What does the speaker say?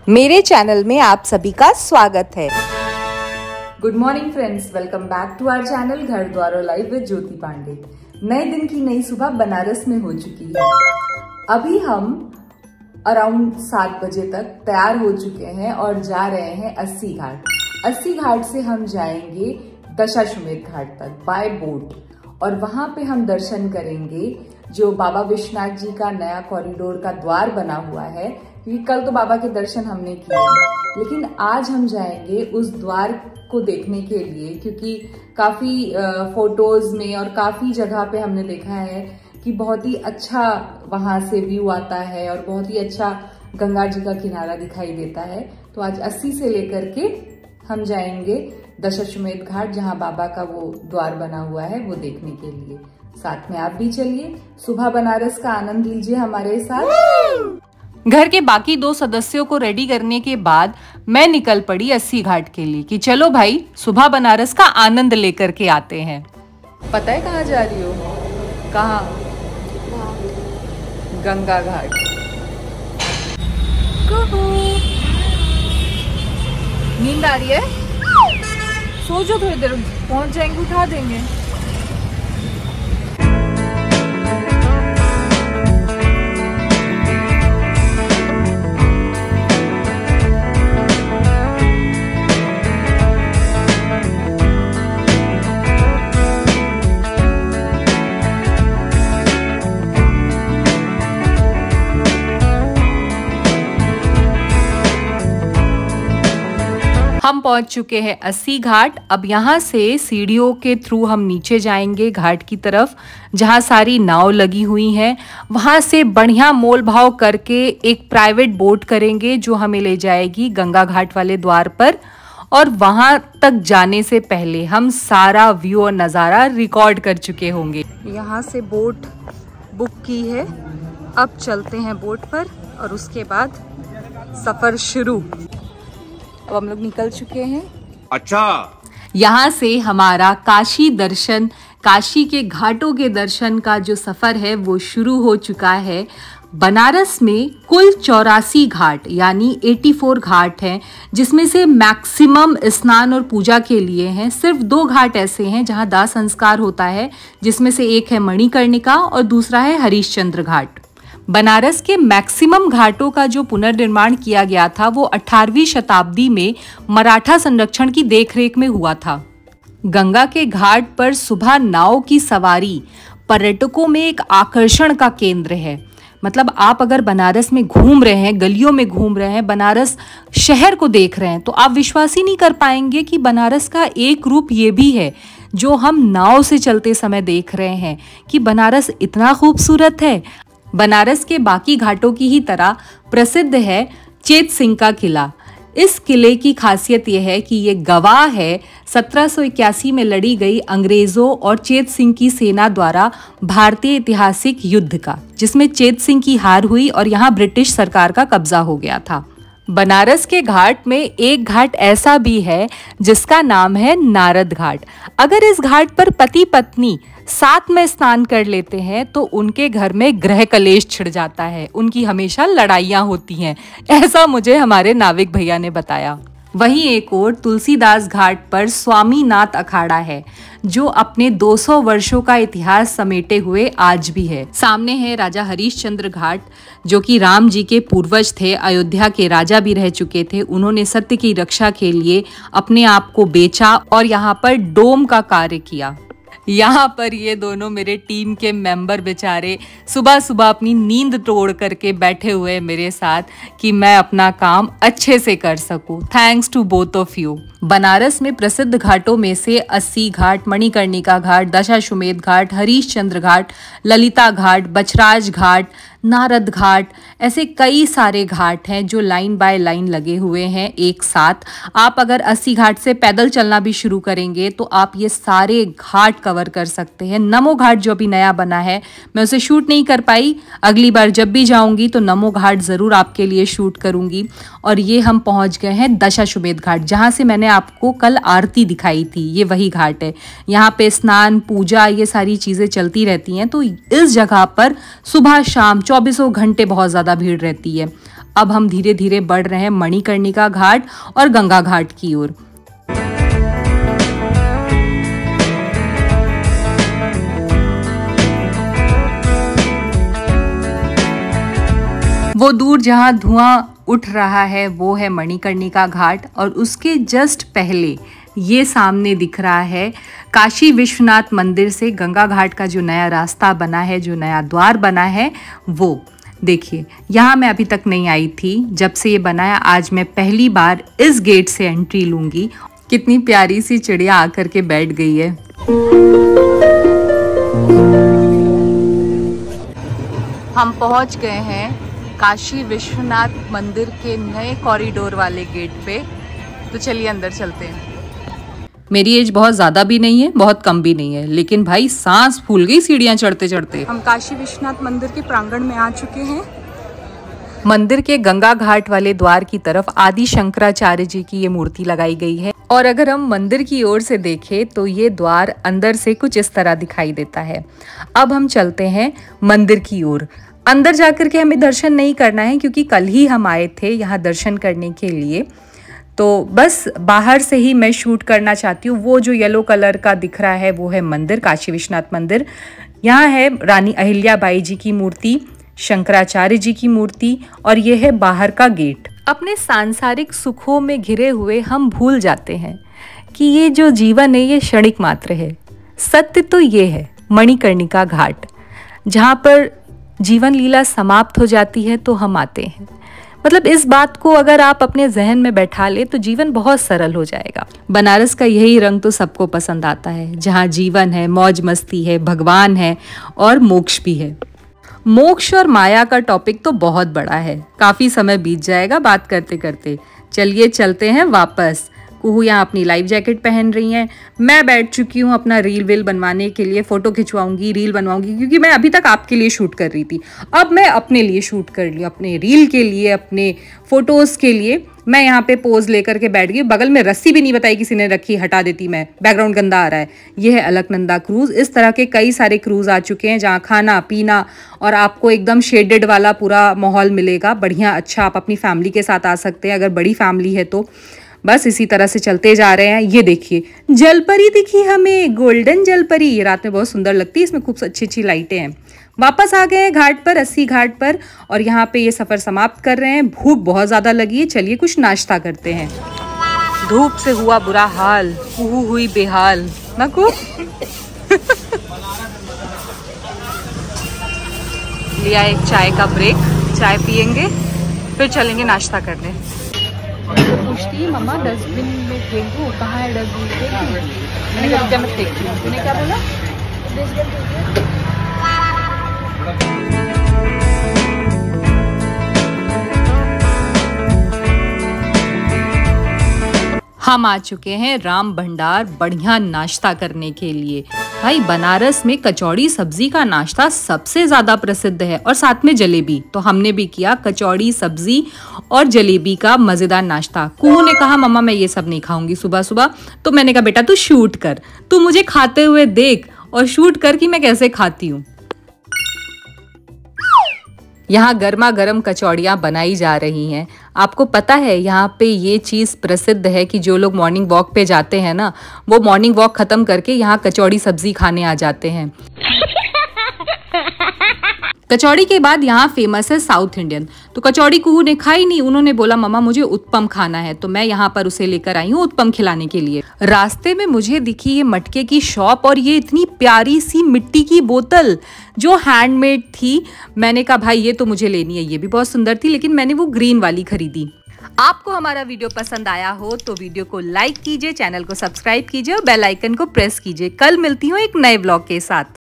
मेरे चैनल में आप सभी का स्वागत है। Good morning friends, welcome back to our channel घर द्वार और लाइव विद ज्योति पांडे। नए दिन की नई सुबह बनारस में हो चुकी है। अभी हम अराउंड 7 बजे तक तैयार हो चुके हैं और जा रहे हैं अस्सी घाट। अस्सी घाट से हम जाएंगे दशाश्वमेध घाट तक बाय बोट और वहां पे हम दर्शन करेंगे जो बाबा विश्वनाथ जी का नया कॉरिडोर का द्वार बना हुआ है। क्योंकि कल तो बाबा के दर्शन हमने किए, लेकिन आज हम जाएंगे उस द्वार को देखने के लिए, क्योंकि काफी फोटोज में और काफी जगह पे हमने देखा है कि बहुत ही अच्छा वहां से व्यू आता है और बहुत ही अच्छा गंगा जी का किनारा दिखाई देता है। तो आज 80 से लेकर के हम जाएंगे दशाश्वमेध घाट, जहां बाबा का वो द्वार बना हुआ है, वो देखने के लिए। साथ में आप भी चलिए, सुबह बनारस का आनंद लीजिए हमारे साथ। घर के बाकी 2 सदस्यों को रेडी करने के बाद मैं निकल पड़ी अस्सी घाट के लिए कि चलो भाई सुबह बनारस का आनंद लेकर के आते हैं। पता है कहाँ जा रही हो? कहाँ? गंगा घाट। नींद आ रही है? सो जाओ थोड़ी देर, पहुंच जाएंगे, उठा देंगे। हम पहुंच चुके हैं अस्सी घाट। अब यहाँ से सीढ़ियों के थ्रू हम नीचे जाएंगे घाट की तरफ, जहाँ सारी नाव लगी हुई हैं। वहाँ से बढ़िया मोल भाव करके एक प्राइवेट बोट करेंगे जो हमें ले जाएगी गंगा घाट वाले द्वार पर। और वहाँ तक जाने से पहले हम सारा व्यू और नज़ारा रिकॉर्ड कर चुके होंगे। यहाँ से बोट बुक की है, अब चलते हैं बोट पर और उसके बाद सफ़र शुरू। अब हम लोग निकल चुके हैं। अच्छा, यहाँ से हमारा काशी दर्शन, काशी के घाटों के दर्शन का जो सफर है वो शुरू हो चुका है। बनारस में कुल 84 घाट यानी 84 घाट हैं, जिसमें से मैक्सिमम स्नान और पूजा के लिए हैं। सिर्फ 2 घाट ऐसे हैं जहाँ दाह संस्कार होता है, जिसमें से एक है मणिकर्णिका और दूसरा है हरिश्चंद्र घाट। बनारस के मैक्सिमम घाटों का जो पुनर्निर्माण किया गया था वो 18वीं शताब्दी में मराठा संरक्षण की देखरेख में हुआ था। गंगा के घाट पर सुबह नाव की सवारी पर्यटकों में एक आकर्षण का केंद्र है। मतलब आप अगर बनारस में घूम रहे हैं, गलियों में घूम रहे हैं, बनारस शहर को देख रहे हैं, तो आप विश्वास ही नहीं कर पाएंगे कि बनारस का एक रूप ये भी है जो हम नाव से चलते समय देख रहे हैं कि बनारस इतना खूबसूरत है। बनारस के बाकी घाटों की ही तरह प्रसिद्ध है चेत सिंह का किला। इस किले की खासियत यह है कि ये गवाह है 1781 में लड़ी गई अंग्रेजों और चेत सिंह की सेना द्वारा भारतीय ऐतिहासिक युद्ध का, जिसमें चेत सिंह की हार हुई और यहाँ ब्रिटिश सरकार का कब्जा हो गया था। बनारस के घाट में एक घाट ऐसा भी है जिसका नाम है नारद घाट। अगर इस घाट पर पति पत्नी साथ में स्नान कर लेते हैं तो उनके घर में गृह कलेश छिड़ जाता है, उनकी हमेशा लड़ाइयाँ होती हैं, ऐसा मुझे हमारे नाविक भैया ने बताया। वहीं एक और तुलसीदास घाट पर स्वामीनाथ अखाड़ा है जो अपने 200 वर्षों का इतिहास समेटे हुए आज भी है। सामने है राजा हरिश्चंद्र घाट, जो कि राम जी के पूर्वज थे, अयोध्या के राजा भी रह चुके थे। उन्होंने सत्य की रक्षा के लिए अपने आप को बेचा और यहाँ पर डोम का कार्य किया। यहाँ पर ये दोनों मेरे टीम के मेंबर बेचारे सुबह सुबह अपनी नींद तोड़ करके बैठे हुए मेरे साथ कि मैं अपना काम अच्छे से कर सकूं। Thanks to both of you. Banaras में प्रसिद्ध घाटों में से अस्सी घाट, मणिकर्णिका घाट, दशाश्वमेध घाट, हरिश्चंद्र घाट, ललिता घाट, बछराज घाट, नारद घाट, ऐसे कई सारे घाट हैं जो लाइन बाय लाइन लगे हुए हैं एक साथ। आप अगर अस्सी घाट से पैदल चलना भी शुरू करेंगे तो आप ये सारे घाट कवर कर सकते हैं। नमो घाट जो अभी नया बना है, मैं उसे शूट नहीं कर पाई, अगली बार जब भी जाऊंगी तो नमो घाट ज़रूर आपके लिए शूट करूंगी। और ये हम पहुंच गए हैं दशाश्वमेध घाट, जहाँ से मैंने आपको कल आरती दिखाई थी। ये वही घाट है। यहाँ पे स्नान, पूजा, ये सारी चीज़ें चलती रहती हैं। तो इस जगह पर सुबह शाम 24 घंटे बहुत ज़्यादा भीड़ रहती है। अब हम धीरे धीरे बढ़ रहे हैं मणिकर्णिका घाट और गंगा घाट की ओर। वो दूर जहाँ धुआं उठ रहा है वो है मणिकर्णिका घाट, और उसके जस्ट पहले ये सामने दिख रहा है काशी विश्वनाथ मंदिर से गंगा घाट का जो नया रास्ता बना है, जो नया द्वार बना है वो देखिए। यहाँ मैं अभी तक नहीं आई थी, जब से ये बनाया आज मैं पहली बार इस गेट से एंट्री लूँगी। कितनी प्यारी सी चिड़िया आकर के बैठ गई है। हम पहुँच गए हैं काशी विश्वनाथ मंदिर के नए कॉरिडोर वाले गेट पे, तो चलिए अंदर चलते हैं। मेरी एज बहुत ज़्यादा भी नहीं है, बहुत कम भी नहीं है, लेकिन भाई सांस फूल गई सीढ़ियाँ चढ़ते चढ़ते। हम काशी विश्वनाथ मंदिर के प्रांगण में आ चुके हैं। मंदिर के गंगा घाट वाले द्वार की तरफ आदि शंकराचार्य जी की ये मूर्ति लगाई गई है, और अगर हम मंदिर की ओर से देखें तो ये द्वार अंदर से कुछ इस तरह दिखाई देता है। अब हम चलते हैं मंदिर की ओर। अंदर जाकर के हमें दर्शन नहीं करना है, क्योंकि कल ही हम आए थे यहाँ दर्शन करने के लिए, तो बस बाहर से ही मैं शूट करना चाहती हूँ। वो जो येलो कलर का दिख रहा है वो है मंदिर, काशी विश्वनाथ मंदिर। यहाँ है रानी अहिल्याबाई जी की मूर्ति, शंकराचार्य जी की मूर्ति, और ये है बाहर का गेट। अपने सांसारिक सुखों में घिरे हुए हम भूल जाते हैं कि ये जो जीवन है ये क्षणिक मात्र है। सत्य तो ये है मणिकर्णिका घाट, जहाँ पर जीवन लीला समाप्त हो जाती है तो हम आते हैं। मतलब इस बात को अगर आप अपने जहन में बैठा ले तो जीवन बहुत सरल हो जाएगा। बनारस का यही रंग तो सबको पसंद आता है, जहाँ जीवन है, मौज मस्ती है, भगवान है और मोक्ष भी है। मोक्ष और माया का टॉपिक तो बहुत बड़ा है, काफ़ी समय बीत जाएगा बात करते करते। चलिए चलते हैं वापस। कुहू यहाँ अपनी लाइफ जैकेट पहन रही हैं, मैं बैठ चुकी हूँ अपना रील वील बनवाने के लिए। फ़ोटो खिंचवाऊंगी, रील बनवाऊंगी, क्योंकि मैं अभी तक आपके लिए शूट कर रही थी, अब मैं अपने लिए शूट कर ली, अपने रील के लिए, अपने फ़ोटोज़ के लिए। मैं यहाँ पे पोज लेकर के बैठ गई। बगल में रस्सी भी नहीं बताई किसी ने रखी, हटा देती मैं, बैकग्राउंड गंदा आ रहा है। ये है अलकनंदा क्रूज़। इस तरह के कई सारे क्रूज़ आ चुके हैं जहाँ खाना पीना और आपको एकदम शेडेड वाला पूरा माहौल मिलेगा, बढ़िया अच्छा। आप अपनी फैमिली के साथ आ सकते हैं अगर बड़ी फैमिली है तो। बस इसी तरह से चलते जा रहे हैं। ये देखिए जलपरी दिखी हमें, गोल्डन जलपरी, ये रात में बहुत सुंदर लगती है, इसमें खूब अच्छी अच्छी लाइटें हैं। वापस आ गए हैं घाट पर, अस्सी घाट पर, और यहाँ पे ये सफ़र समाप्त कर रहे हैं। भूख बहुत ज़्यादा लगी है, चलिए कुछ नाश्ता करते हैं। धूप से हुआ बुरा हाल, कुहू हुई बेहाल ना को। लिया एक चाय का ब्रेक, चाय पियेंगे फिर चलेंगे नाश्ता करने। तो पूछती है मम्मा डस्टबिन में फेंक दूँ, कहाँ है डस्टबिन? मैंने कहा जब मैं फेंकती हूँ। तूने क्या बोला? हम आ चुके हैं राम भंडार बढ़िया नाश्ता करने के लिए। भाई बनारस में कचौड़ी सब्जी का नाश्ता सबसे ज़्यादा प्रसिद्ध है, और साथ में जलेबी। तो हमने भी किया कचौड़ी सब्जी और जलेबी का मज़ेदार नाश्ता। कुहू ने कहा मम्मा मैं ये सब नहीं खाऊंगी सुबह सुबह, तो मैंने कहा बेटा तू शूट कर, तू मुझे खाते हुए देख और शूट कर कि मैं कैसे खाती हूँ। यहाँ गर्मा गर्म कचौड़ियाँ बनाई जा रही हैं। आपको पता है यहाँ पे ये चीज़ प्रसिद्ध है कि जो लोग मॉर्निंग वॉक पे जाते हैं ना, वो मॉर्निंग वॉक ख़त्म करके यहाँ कचौड़ी सब्जी खाने आ जाते हैं। कचौड़ी के बाद यहाँ फेमस है साउथ इंडियन। तो कचौड़ी कुहू ने खाई नहीं, उन्होंने बोला मम्मा मुझे उत्पम खाना है, तो मैं यहाँ पर उसे लेकर आई हूँ उत्पम खिलाने के लिए। रास्ते में मुझे दिखी ये मटके की शॉप और ये इतनी प्यारी सी मिट्टी की बोतल जो हैंडमेड थी। मैंने कहा भाई ये तो मुझे लेनी है, ये भी बहुत सुंदर थी, लेकिन मैंने वो ग्रीन वाली खरीदी। आपको हमारा वीडियो पसंद आया हो तो वीडियो को लाइक कीजिए, चैनल को सब्सक्राइब कीजिए और बेल आइकन को प्रेस कीजिए। कल मिलती हूँ एक नए ब्लॉग के साथ।